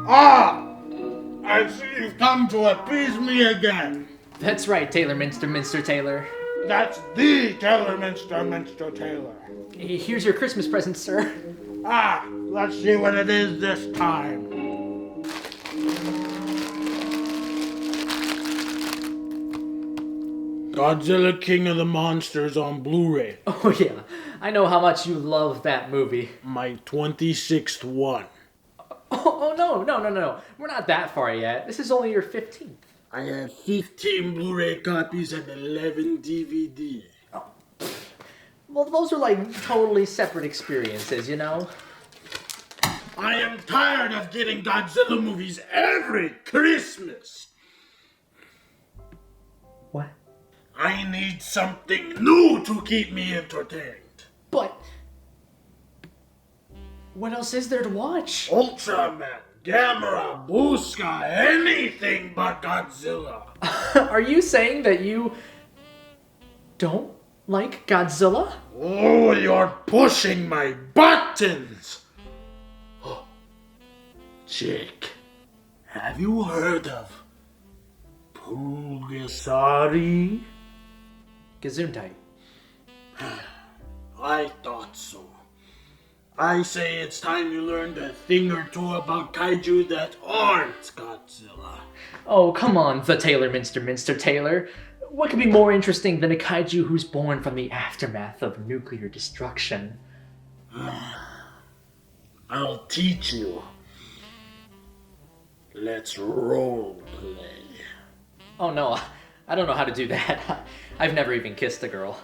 Ah! I see you've come to appease me again. That's right, Taylor Minster Taylor. That's the Taylor Minster Taylor. Here's your Christmas present, sir. Ah, let's see what it is this time. Godzilla King of the Monsters on Blu-ray. Oh yeah, I know how much you love that movie. My 26th one. Oh no. We're not that far yet. This is only your 15th. I have 15 Blu-ray copies and 11 DVD. Oh. Well, those are like totally separate experiences, you know? I am tired of getting Godzilla movies every Christmas. What? I need something new to keep me entertained. But what else is there to watch? Ultraman, Gamera, Booska, anything but Godzilla. Are you saying that you don't like Godzilla? Oh, you're pushing my buttons. Oh, Jake, have you heard of Pulgasari? Gesundheit. I thought so. I say it's time you learned a thing or two about kaiju that aren't Godzilla. Oh, come on, the Taylor Minster Taylor. What could be more interesting than a kaiju who's born from the aftermath of nuclear destruction? I'll teach you. Let's role play. Oh no, I don't know how to do that. I've never even kissed a girl.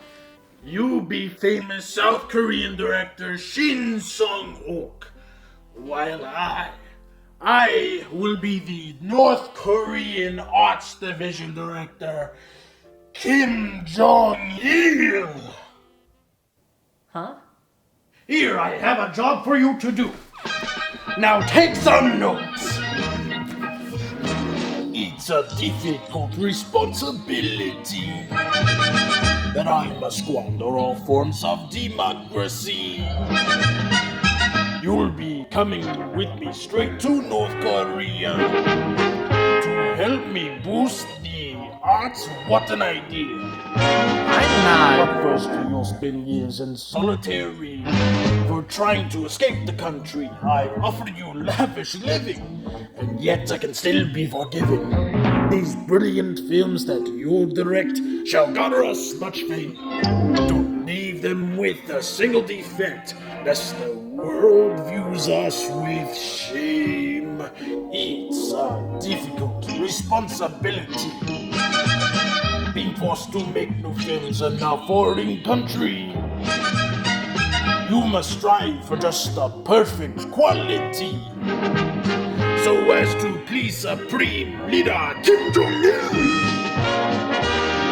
You be famous South Korean director Shin Sung-ok, while I will be the North Korean Arts Division director Kim Jong-il. Huh? Here, I have a job for you to do. Now take some notes. It's a difficult responsibility that I must squander all forms of democracy. You'll be coming with me straight to North Korea to help me boost the arts. What an idea! I'm not. But first, you'll spend years in solitary for trying to escape the country. I offered you lavish living, and yet I can still be forgiven. These brilliant films that you'll direct shall garner us much fame. Don't leave them with a single defect, lest the world views us with shame. It's a difficult responsibility, being forced to make new films in a foreign country. You must strive for just the perfect quality, so as to please Supreme Leader Kim Jong-il.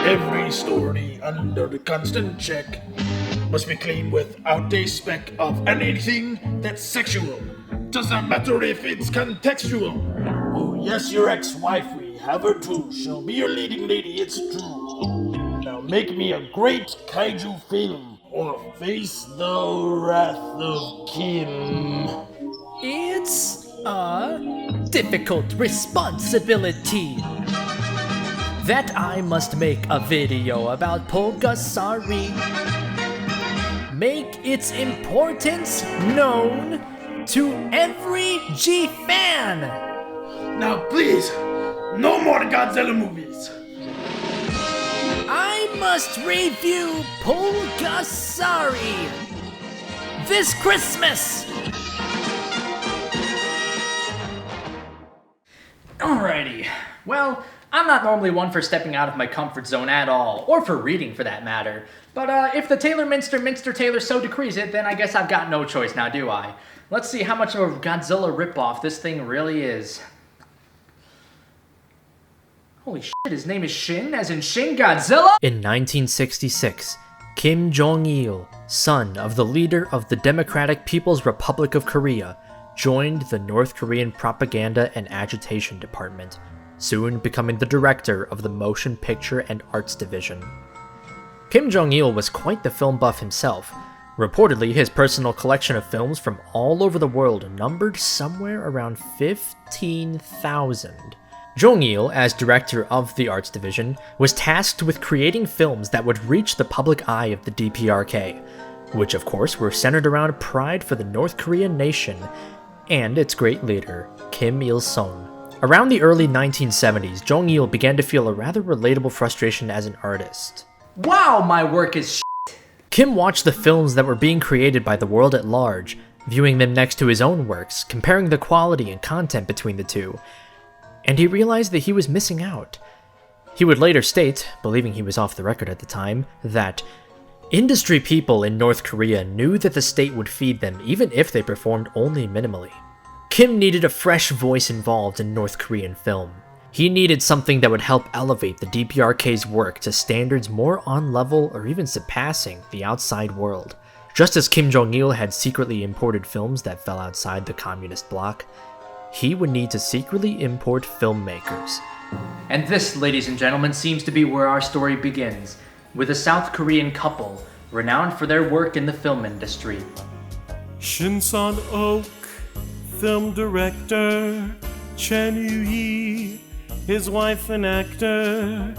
Every story under the constant check must be clean without a speck of anything that's sexual. Doesn't matter if it's contextual. Oh yes, your ex-wife, we have her too. She'll be your leading lady, it's true. Now make me a great kaiju film, or face the wrath of Kim. It's a difficult responsibility that I must make a video about Pulgasari. Make its importance known to every G-fan. Now please, no more Godzilla movies. I must review Pulgasari this Christmas. Alrighty, well, I'm not normally one for stepping out of my comfort zone at all, or for reading for that matter. But if the Taylor Minster Taylor so decrees it, then I guess I've got no choice now, do I? Let's see how much of a Godzilla ripoff this thing really is. Holy shit, his name is Shin, as in Shin Godzilla? In 1966, Kim Jong-il, son of the leader of the Democratic People's Republic of Korea, joined the North Korean Propaganda and Agitation Department, soon becoming the director of the Motion Picture and Arts Division. Kim Jong-il was quite the film buff himself. Reportedly, his personal collection of films from all over the world numbered somewhere around 15,000. Jong-il, as director of the Arts Division, was tasked with creating films that would reach the public eye of the DPRK, which of course were centered around pride for the North Korean nation and its great leader, Kim Il-sung. Around the early 1970s, Jong-il began to feel a rather relatable frustration as an artist. Wow, my work is Kim watched the films that were being created by the world at large, viewing them next to his own works, comparing the quality and content between the two, and he realized that he was missing out. He would later state, believing he was off the record at the time, that industry people in North Korea knew that the state would feed them even if they performed only minimally. Kim needed a fresh voice involved in North Korean film. He needed something that would help elevate the DPRK's work to standards more on level or even surpassing the outside world. Just as Kim Jong-il had secretly imported films that fell outside the communist bloc, he would need to secretly import filmmakers. And this, ladies and gentlemen, seems to be where our story begins, with a South Korean couple renowned for their work in the film industry. Shin Son-ok, film director, Chen Yu-hee, his wife an actor.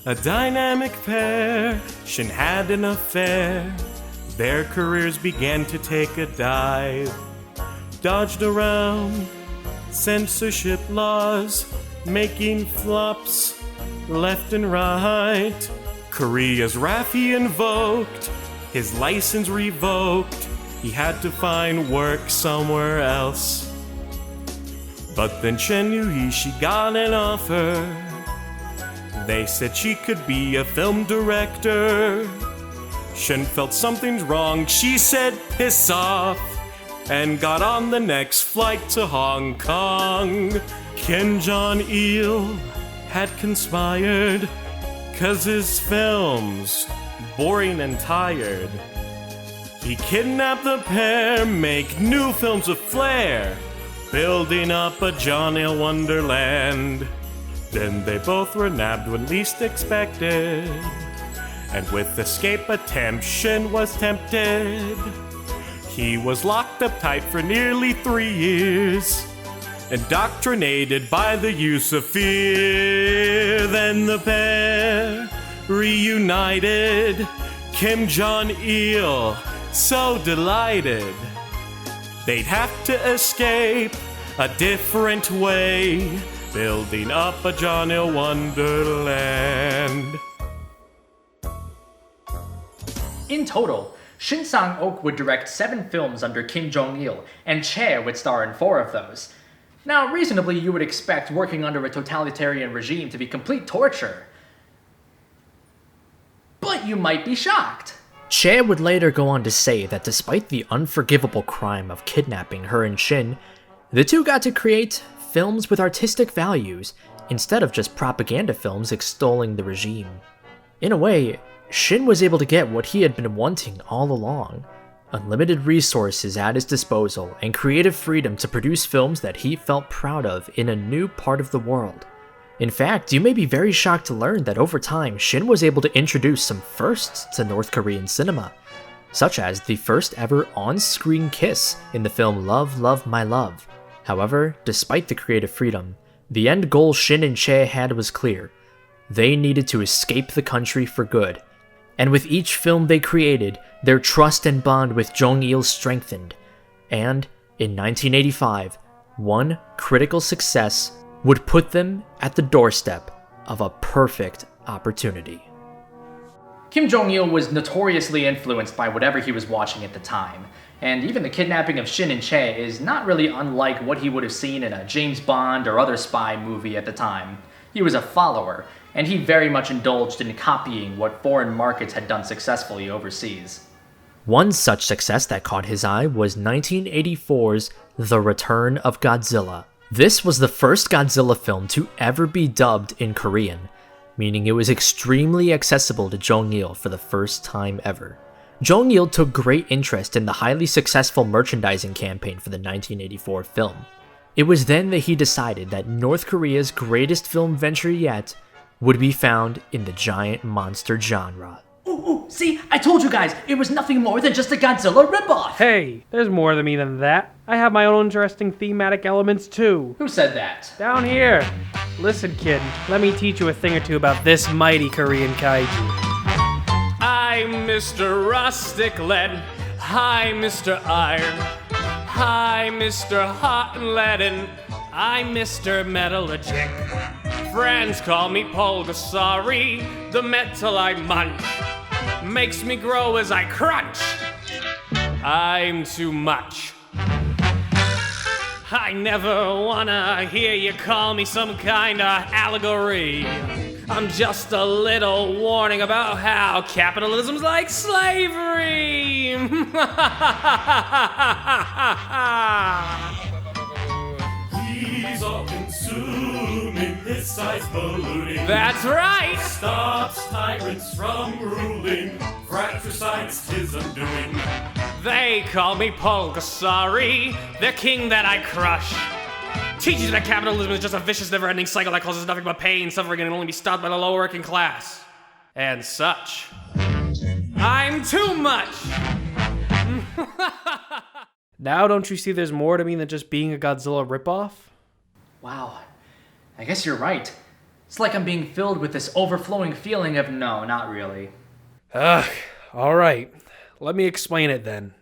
A dynamic pair, Shin had an affair. Their careers began to take a dive. Dodged around censorship laws, making flops left and right. Korea's wrath he invoked, his license revoked. He had to find work somewhere else. But then Chen Yu-hee, she got an offer. They said she could be a film director. Shen felt something's wrong, she said piss off, and got on the next flight to Hong Kong. Kim Jong-il had conspired, 'cause his film's boring and tired. He kidnapped the pair, make new films with flair, building up a Johnny Wonderland. Then they both were nabbed when least expected, and with escape attempts, Shin was tempted. He was locked up tight for nearly 3 years, indoctrinated by the use of fear. Then the pair reunited, Kim Jong-il so delighted. They'd have to escape a different way, building up a Johnny Wonderland. In total, Shin Sang-ok would direct 7 films under Kim Jong-il, and Che would star in 4 of those. Now, reasonably, you would expect working under a totalitarian regime to be complete torture. But you might be shocked. Che would later go on to say that despite the unforgivable crime of kidnapping her and Shin, the two got to create films with artistic values instead of just propaganda films extolling the regime. In a way, Shin was able to get what he had been wanting all along: unlimited resources at his disposal and creative freedom to produce films that he felt proud of in a new part of the world. In fact, you may be very shocked to learn that over time, Shin was able to introduce some firsts to North Korean cinema, such as the first ever on-screen kiss in the film Love, Love, My Love. However, despite the creative freedom, the end goal Shin and Che had was clear. They needed to escape the country for good. And with each film they created, their trust and bond with Jong-il strengthened. And, in 1985, one critical success would put them at the doorstep of a perfect opportunity. Kim Jong-il was notoriously influenced by whatever he was watching at the time, and even the kidnapping of Shin and Che is not really unlike what he would have seen in a James Bond or other spy movie at the time. He was a follower, and he very much indulged in copying what foreign markets had done successfully overseas. One such success that caught his eye was 1984's The Return of Godzilla. This was the first Godzilla film to ever be dubbed in Korean, meaning it was extremely accessible to Jong-il for the first time ever. Jong-il took great interest in the highly successful merchandising campaign for the 1984 film. It was then that he decided that North Korea's greatest film venture yet would be found in the giant monster genre. Ooh, see, I told you guys, it was nothing more than just a Godzilla ripoff! Hey, there's more to me than that. I have my own interesting thematic elements too. Who said that? Down here. Listen, kid, let me teach you a thing or two about this mighty Korean kaiju. I'm Mr. Rustic Lead. Hi, Mr. Iron. Hi, Mr. Hot and Leaden. I'm Mr. Metallurgic. Friends call me Pulgasari. The metal I munch makes me grow as I crunch. I'm too much. I never wanna hear you call me some kind of allegory. I'm just a little warning about how capitalism's like slavery. He's all consuming, his size ballooning. That's right. Stops tyrants from ruling, fratricides his undoing. They call me Pulgasari, the king that I crush. Teaches you that capitalism is just a vicious, never-ending cycle that causes nothing but pain, suffering, and can only be stopped by the lower working class. And such. I'm too much! Now don't you see there's more to me than just being a Godzilla ripoff? Wow, I guess you're right. It's like I'm being filled with this overflowing feeling of no, not really. Alright. Let me explain it then.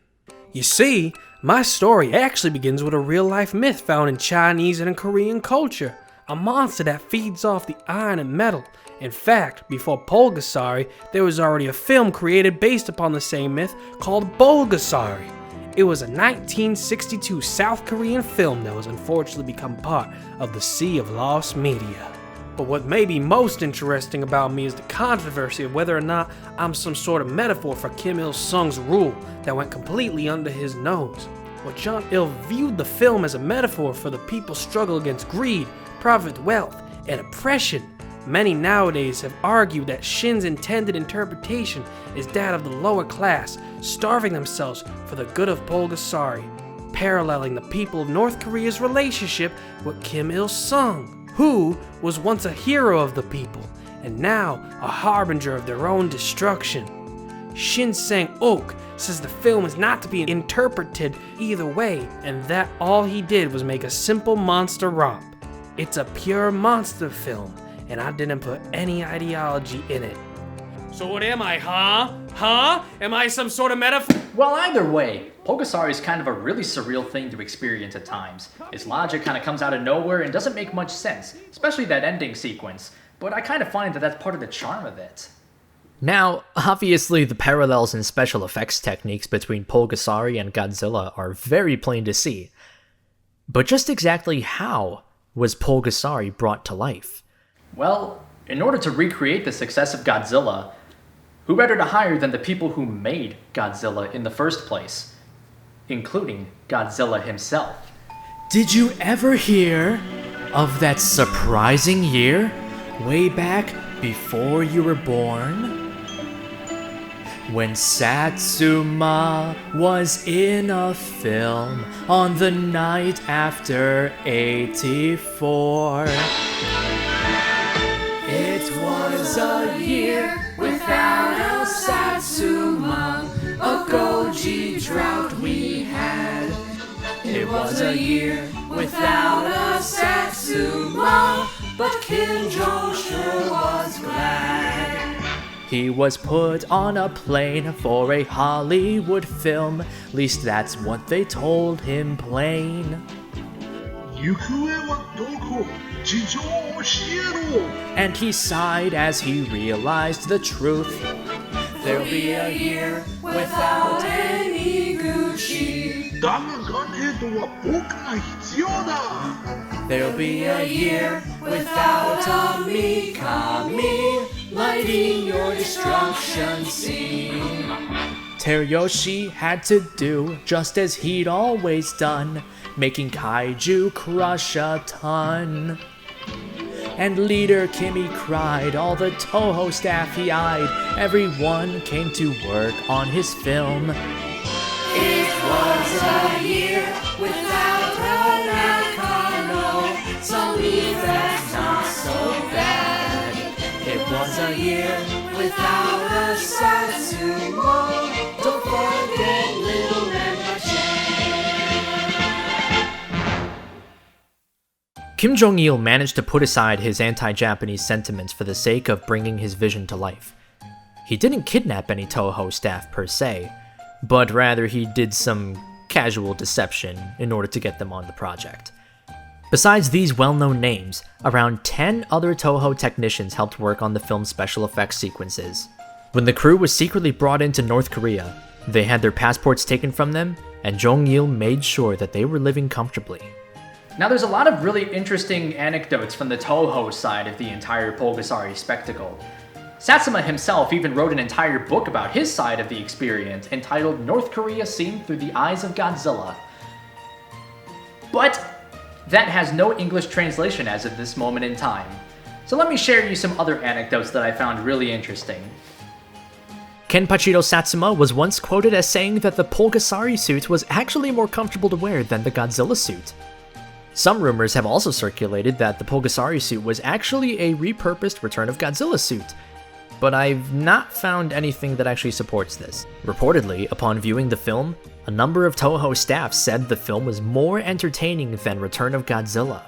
You see, my story actually begins with a real-life myth found in Chinese and in Korean culture. A monster that feeds off the iron and metal. In fact, before Pulgasari, there was already a film created based upon the same myth called Pulgasari. It was a 1962 South Korean film that was unfortunately become part of the Sea of Lost Media. But what may be most interesting about me is the controversy of whether or not I'm some sort of metaphor for Kim Il-sung's rule that went completely under his nose. Well, Jong-il viewed the film as a metaphor for the people's struggle against greed, profit, wealth, and oppression. Many nowadays have argued that Shin's intended interpretation is that of the lower class, starving themselves for the good of Pulgasari, paralleling the people of North Korea's relationship with Kim Il-sung, who was once a hero of the people, and now a harbinger of their own destruction. Shin Sang-ok says the film is not to be interpreted either way, and that all he did was make a simple monster romp. It's a pure monster film, and I didn't put any ideology in it. So what am I, huh? Huh? Am I some sort of metaphor? Well, either way, Pulgasari is kind of a really surreal thing to experience at times. Its logic kind of comes out of nowhere and doesn't make much sense, especially that ending sequence, but I kind of find that that's part of the charm of it. Now, obviously the parallels in special effects techniques between Pulgasari and Godzilla are very plain to see. But just exactly how was Pulgasari brought to life? Well, in order to recreate the success of Godzilla, who better to hire than the people who made Godzilla in the first place, including Godzilla himself. Did you ever hear of that surprising year, way back before you were born? When Satsuma was in a film on the night after 84. It was a year without a Satsuma, a Goji drought we had. It was a year without a Satsuma, but Kim Jong sure was glad. He was put on a plane for a Hollywood film, least that's what they told him plain. And he sighed as he realized the truth. There'll be a year without any Gucci. There'll be a year without a Mikami lighting your destruction scene. Teruyoshi had to do just as he'd always done, making kaiju crush a ton. and leader Kimmy cried. All the Toho staff he eyed. Everyone came to work on his film. It was a year without a Nakano, so leave that's not so bad. It was a year without a Satsumo, don't forget Little Red Machine. Kim Jong-il managed to put aside his anti-Japanese sentiments for the sake of bringing his vision to life. He didn't kidnap any Toho staff per se, but rather he did some casual deception in order to get them on the project. Besides these well-known names, around 10 other Toho technicians helped work on the film's special effects sequences. When the crew was secretly brought into North Korea, they had their passports taken from them, and Jong-il made sure that they were living comfortably. Now there's a lot of really interesting anecdotes from the Toho side of the entire Pulgasari spectacle. Satsuma himself even wrote an entire book about his side of the experience entitled North Korea Seen Through the Eyes of Godzilla. But that has no English translation as of this moment in time. So let me share you some other anecdotes that I found really interesting. Kenpachiro Satsuma was once quoted as saying that the Pulgasari suit was actually more comfortable to wear than the Godzilla suit. Some rumors have also circulated that the Pulgasari suit was actually a repurposed Return of Godzilla suit, but I've not found anything that actually supports this. Reportedly, upon viewing the film, a number of Toho staff said the film was more entertaining than Return of Godzilla.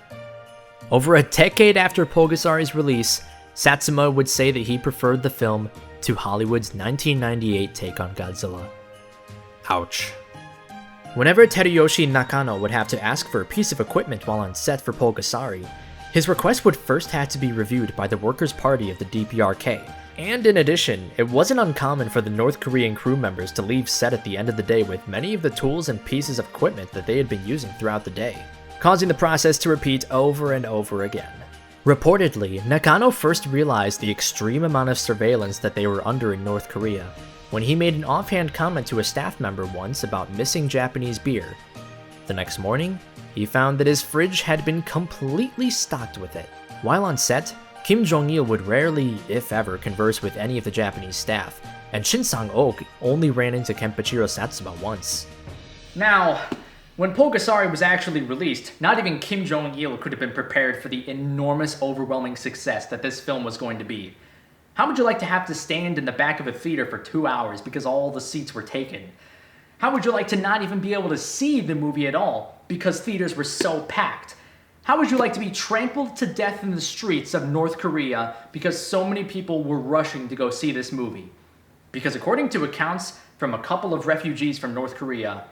Over a decade after Pulgasari's release, Satsuma would say that he preferred the film to Hollywood's 1998 take on Godzilla. Ouch. Whenever Teruyoshi Nakano would have to ask for a piece of equipment while on set for Pulgasari, his request would first have to be reviewed by the Workers' Party of the DPRK. And in addition, it wasn't uncommon for the North Korean crew members to leave set at the end of the day with many of the tools and pieces of equipment that they had been using throughout the day, causing the process to repeat over and over again. Reportedly, Nakano first realized the extreme amount of surveillance that they were under in North Korea when he made an offhand comment to a staff member once about missing Japanese beer. The next morning, he found that his fridge had been completely stocked with it. While on set, Kim Jong-il would rarely, if ever, converse with any of the Japanese staff, and Shin Sang-ok only ran into Kenpachiro Satsuma once. Now, when Pulgasari was actually released, not even Kim Jong-il could have been prepared for the enormous, overwhelming success that this film was going to be. How would you like to have to stand in the back of a theater for 2 hours because all the seats were taken? How would you like to not even be able to see the movie at all because theaters were so packed? How would you like to be trampled to death in the streets of North Korea because so many people were rushing to go see this movie? Because according to accounts from a couple of refugees from North Korea,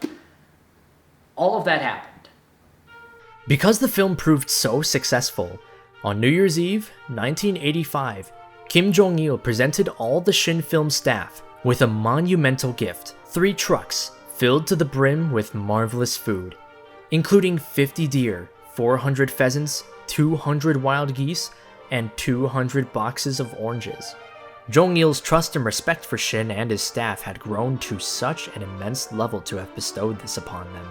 all of that happened. Because the film proved so successful, on New Year's Eve, 1985, Kim Jong-il presented all the Shin Film staff with a monumental gift: 3 trucks filled to the brim with marvelous food, including 50 deer, 400 pheasants, 200 wild geese, and 200 boxes of oranges. Jong-il's trust and respect for Shin and his staff had grown to such an immense level to have bestowed this upon them.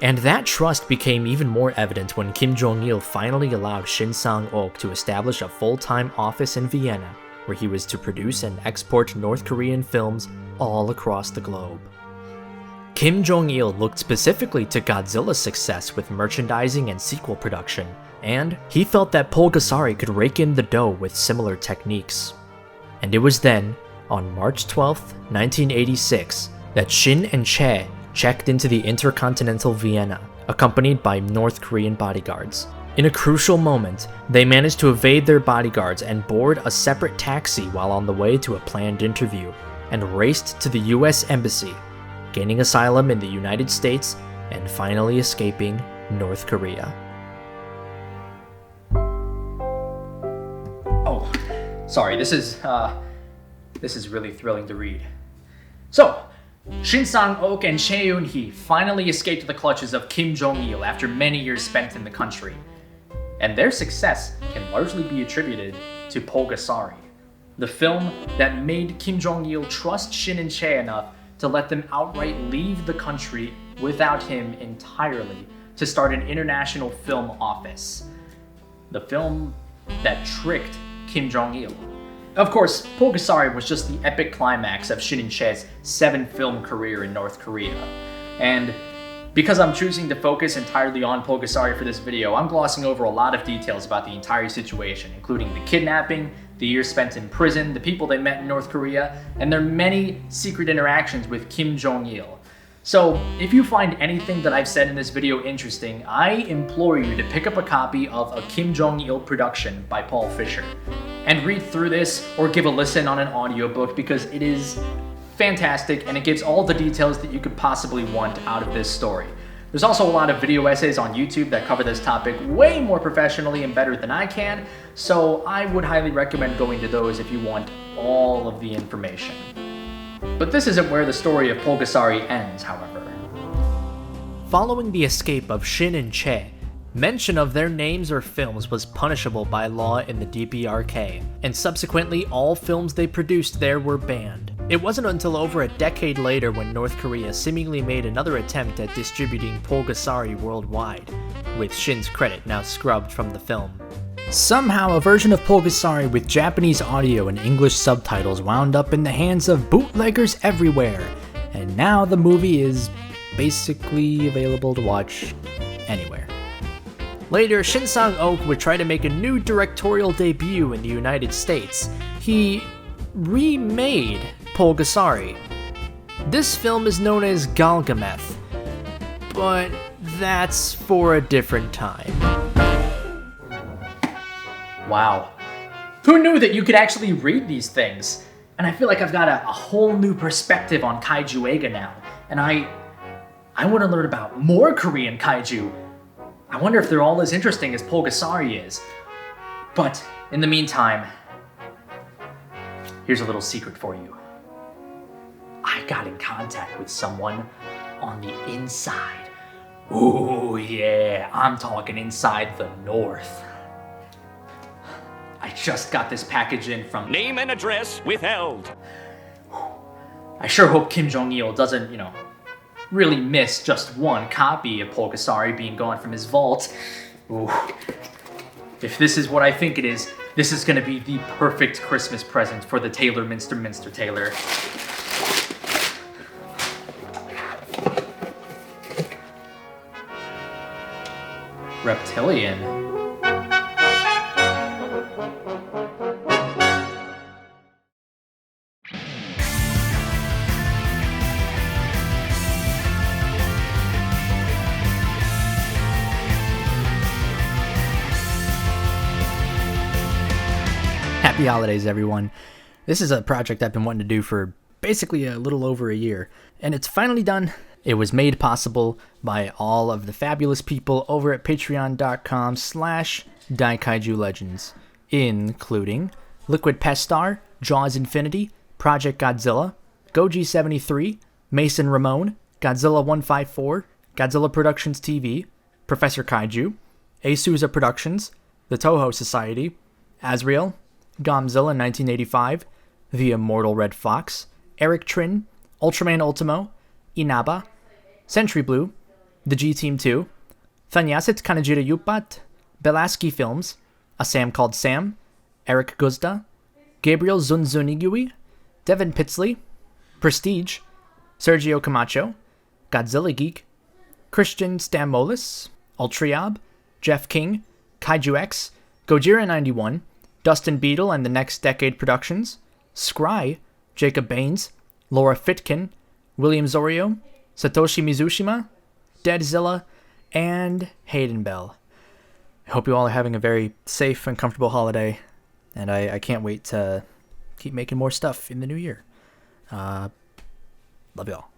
And that trust became even more evident when Kim Jong-il finally allowed Shin Sang-ok to establish a full-time office in Vienna, where he was to produce and export North Korean films all across the globe. Kim Jong-il looked specifically to Godzilla's success with merchandising and sequel production, and he felt that Pulgasari could rake in the dough with similar techniques. And it was then, on March 12, 1986, that Shin and Che checked into the Intercontinental Vienna, accompanied by North Korean bodyguards. In a crucial moment, they managed to evade their bodyguards and board a separate taxi while on the way to a planned interview, and raced to the US Embassy, gaining asylum in the United States and finally escaping North Korea. Oh, sorry, this is really thrilling to read. So, Shin Sang-ok and Chae Eun-hee finally escaped the clutches of Kim Jong-il after many years spent in the country. And their success can largely be attributed to Pulgasari, the film that made Kim Jong-il trust Shin and Chae enough to let them outright leave the country without him entirely to start an international film office. The film that tricked Kim Jong-il. Of course, Pulgasari was just the epic climax of Shin In-che's 7-film career in North Korea. And because I'm choosing to focus entirely on Pulgasari for this video, I'm glossing over a lot of details about the entire situation, including the kidnapping, the years spent in prison, the people they met in North Korea, and their many secret interactions with Kim Jong-il. So, if you find anything that I've said in this video interesting, I implore you to pick up a copy of A Kim Jong-il Production by Paul Fisher, and read through this or give a listen on an audiobook because it is fantastic and it gives all the details that you could possibly want out of this story. There's also a lot of video essays on YouTube that cover this topic way more professionally and better than I can, so I would highly recommend going to those if you want all of the information. But this isn't where the story of Pulgasari ends, however. Following the escape of Shin and Che, mention of their names or films was punishable by law in the DPRK, and subsequently all films they produced there were banned. It wasn't until over a decade later when North Korea seemingly made another attempt at distributing Pulgasari worldwide, with Shin's credit now scrubbed from the film. Somehow, a version of Pulgasari with Japanese audio and English subtitles wound up in the hands of bootleggers everywhere, and now the movie is basically available to watch anywhere. Later, Shin Sang-ok would try to make a new directorial debut in the United States. He remade Pulgasari. This film is known as Galgameth, but that's for a different time. Wow. Who knew that you could actually read these things? And I feel like I've got a whole new perspective on Kaiju Eiga now. And I want to learn about more Korean Kaiju. I wonder if they're all as interesting as Pulgasari is. But in the meantime, here's a little secret for you. I got in contact with someone on the inside. Ooh yeah, I'm talking inside the North. I just got this package in from... Name and address withheld. I sure hope Kim Jong-il doesn't, really miss just one copy of Pulgasari being gone from his vault. Ooh. If this is what I think it is, this is gonna be the perfect Christmas present for the Taylor Minster Taylor. Reptilian. Happy holidays, everyone. This is a project I've been wanting to do for basically a little over a year, and it's finally done. It was made possible by all of the fabulous people over at patreon.com/Daikaiju Legends, including Liquid Pestar, Jaws Infinity, Project Godzilla, Goji73, Mason Ramon, Godzilla 154, Godzilla Productions TV, Professor Kaiju, Asusa Productions, The Toho Society, Azrael, Godzilla 1985, The Immortal Red Fox, Eric Trin, Ultraman Ultimo, Inaba, Century Blue, The G-Team 2, Thanyasit Kanajira Yupat, Belaski Films, A Sam Called Sam, Eric Guzda, Gabriel Zunzunigui, Devin Pitsley, Prestige, Sergio Camacho, Godzilla Geek, Christian Stamolis, Ultriab, Jeff King, Kaiju X, Gojira 91, Dustin Beadle and the Next Decade Productions, Scry, Jacob Baines, Laura Fitkin, William Zorio, Satoshi Mizushima, Deadzilla, and Hayden Bell. I hope you all are having a very safe and comfortable holiday, and I can't wait to keep making more stuff in the new year. Love y'all.